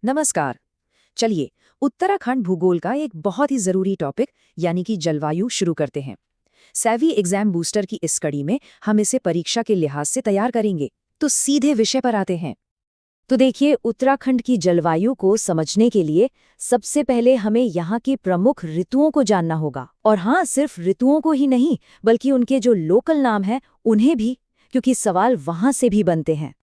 नमस्कार। चलिए, उत्तराखंड भूगोल का एक बहुत ही जरूरी टॉपिक यानी कि जलवायु शुरू करते हैं। सैवी एग्जाम बूस्टर की इस कड़ी में हम इसे परीक्षा के लिहाज से तैयार करेंगे। तो सीधे विषय पर आते हैं। तो देखिए, उत्तराखंड की जलवायु को समझने के लिए सबसे पहले हमें यहाँ की प्रमुख ऋतुओं को जानना होगा। और हाँ, सिर्फ ऋतुओं को ही नहीं, बल्कि उनके जो लोकल नाम हैं उन्हें भी, क्योंकि सवाल वहां से भी बनते हैं।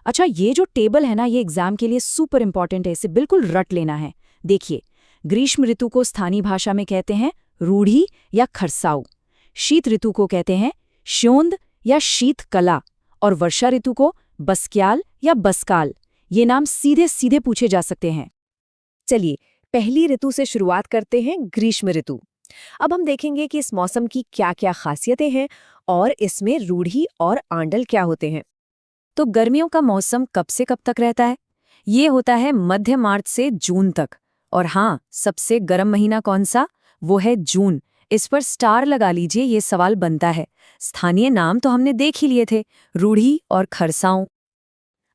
अच्छा, ये जो टेबल है ना, ये एग्जाम के लिए सुपर इंपॉर्टेंट है, इसे बिल्कुल रट लेना है। देखिए, ग्रीष्म ऋतु को स्थानीय भाषा में कहते हैं रूढ़ी या खरसाऊ। शीत ऋतु को कहते हैं श्योंद या शीतकला। और वर्षा ऋतु को बस्क्याल या बसकाल। ये नाम सीधे सीधे पूछे जा सकते हैं। चलिए, पहली ऋतु से शुरुआत करते हैं, ग्रीष्म ऋतु। अब हम देखेंगे कि इस मौसम की क्या क्या खासियतें हैं और इसमें रूढ़ी और आंडल क्या होते हैं। तो गर्मियों का मौसम कब से कब तक रहता है? ये होता है मध्य मार्च से जून तक। और हाँ, सबसे गर्म महीना कौन सा? वो है जून। इस पर स्टार लगा लीजिए, ये सवाल बनता है। स्थानीय नाम तो हमने देख ही लिए थे, रूढ़ी और खरसाऊ।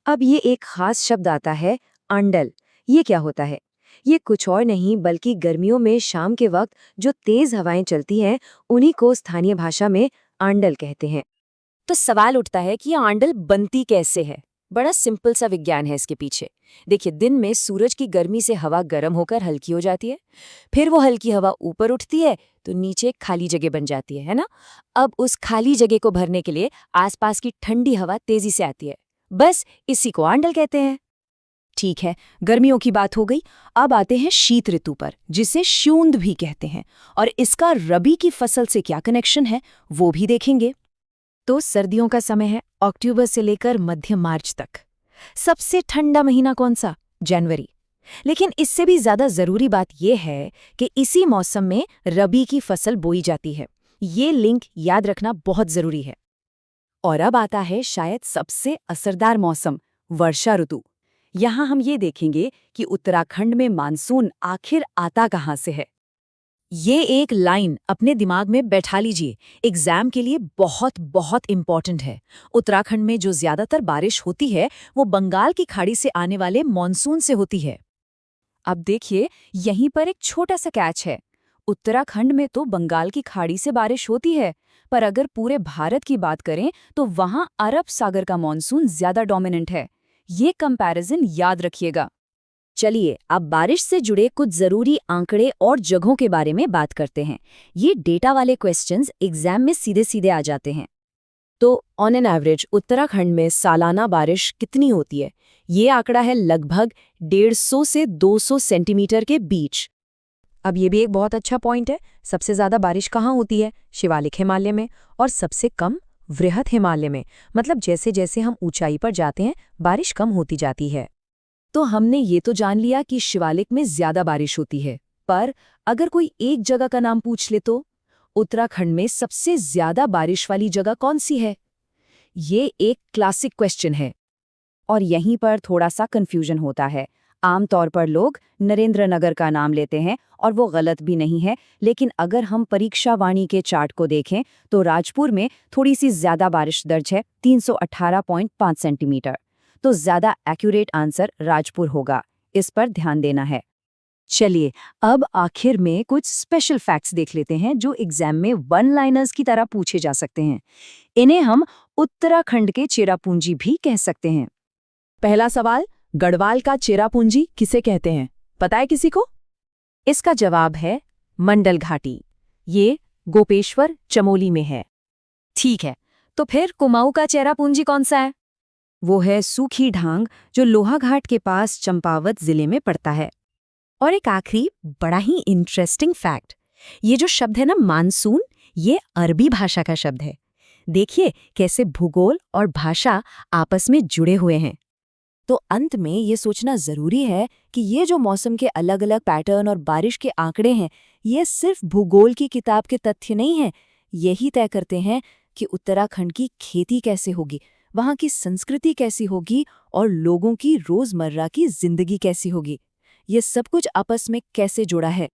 अब ये एक खास शब्द आता है, आंडल। ये क्या होता है? ये कुछ और नहीं बल्कि गर्मियों में शाम के वक्त जो तेज हवाएं चलती हैं, उन्हीं को स्थानीय भाषा में आंडल कहते हैं। तो सवाल उठता है कि ये आंडल बनती कैसे है। बड़ा सिंपल सा विज्ञान है इसके पीछे। देखिए, दिन में सूरज की गर्मी से हवा गर्म होकर हल्की हो जाती है। फिर वो हल्की हवा ऊपर उठती है तो नीचे एक खाली जगह बन जाती है ना। अब उस खाली जगह को भरने के लिए आसपास की ठंडी हवा तेजी से आती है। बस इसी को आंडल कहते हैं। ठीक है, गर्मियों की बात हो गई। अब आते हैं शीत ऋतु पर, जिसे श्यूंद भी कहते हैं। और इसका रबी की फसल से क्या कनेक्शन है, वो भी देखेंगे। तो सर्दियों का समय है, अक्टूबर से लेकर मध्य मार्च तक। सबसे ठंडा महीना कौन सा? जनवरी। लेकिन इससे भी ज्यादा जरूरी बात यह है कि इसी मौसम में रबी की फसल बोई जाती है। ये लिंक याद रखना बहुत जरूरी है। और अब आता है शायद सबसे असरदार मौसम, वर्षा ऋतु। यहाँ हम ये देखेंगे कि उत्तराखंड में मानसून आखिर आता कहाँ से है। ये एक लाइन अपने दिमाग में बैठा लीजिए, एग्जाम के लिए बहुत बहुत इंपॉर्टेंट है। उत्तराखंड में जो ज्यादातर बारिश होती है वो बंगाल की खाड़ी से आने वाले मॉनसून से होती है। अब देखिए, यहीं पर एक छोटा सा कैच है। उत्तराखंड में तो बंगाल की खाड़ी से बारिश होती है, पर अगर पूरे भारत की बात करें तो वहां अरब सागर का मॉनसून ज्यादा डोमिनेंट है। ये कंपैरिजन याद रखिएगा। चलिए, अब बारिश से जुड़े कुछ जरूरी आंकड़े और जगहों के बारे में बात करते हैं। ये डेटा वाले क्वेश्चंस एग्जाम में सीधे सीधे आ जाते हैं। तो ऑन एन एवरेज उत्तराखंड में सालाना बारिश कितनी होती है? ये आंकड़ा है लगभग 150 से 200 सेंटीमीटर के बीच। अब ये भी एक बहुत अच्छा पॉइंट है। सबसे ज्यादा बारिश कहाँ होती है? शिवालिक हिमालय में। और सबसे कम वृहद हिमालय में। मतलब जैसे जैसे हम ऊंचाई पर जाते हैं, बारिश कम होती जाती है। तो हमने ये तो जान लिया कि शिवालिक में ज्यादा बारिश होती है, पर अगर कोई एक जगह का नाम पूछ ले तो उत्तराखंड में सबसे ज्यादा बारिश वाली जगह कौन सी है? ये एक क्लासिक क्वेश्चन है और यहीं पर थोड़ा सा कंफ्यूजन होता है। आमतौर पर लोग नरेंद्रनगर का नाम लेते हैं और वो गलत भी नहीं है, लेकिन अगर हम परीक्षा वाणी के चार्ट को देखें तो राजपुर में थोड़ी सी ज्यादा बारिश दर्ज है, 318.5 सेंटीमीटर। तो ज्यादा एक्यूरेट आंसर राजपुर होगा। इस पर ध्यान देना है। चलिए, अब आखिर में कुछ स्पेशल फैक्ट्स देख लेते हैं जो एग्जाम में वन लाइनर्स की तरह पूछे जा सकते हैं। इन्हें हम उत्तराखंड के चेरापूंजी भी कह सकते हैं। पहला सवाल, गढ़वाल का चेरापूंजी किसे कहते हैं? पता है किसी को? इसका जवाब है मंडल घाटी। ये गोपेश्वर चमोली में है। ठीक है, तो फिर कुमाऊं का चेरापूंजी कौन सा है? वो है सूखी ढांग, जो लोहाघाट के पास चंपावत जिले में पड़ता है। और एक आखिरी बड़ा ही इंटरेस्टिंग फैक्ट, ये जो शब्द है ना मानसून, ये अरबी भाषा का शब्द है। देखिए कैसे भूगोल और भाषा आपस में जुड़े हुए हैं। तो अंत में ये सोचना जरूरी है कि ये जो मौसम के अलग अलग पैटर्न और बारिश के आंकड़े हैं, ये सिर्फ भूगोल की किताब के तथ्य नहीं हैं। यही तय करते हैं कि उत्तराखंड की खेती कैसे होगी, वहाँ की संस्कृति कैसी होगी और लोगों की रोजमर्रा की जिंदगी कैसी होगी। ये सब कुछ आपस में कैसे जुड़ा है।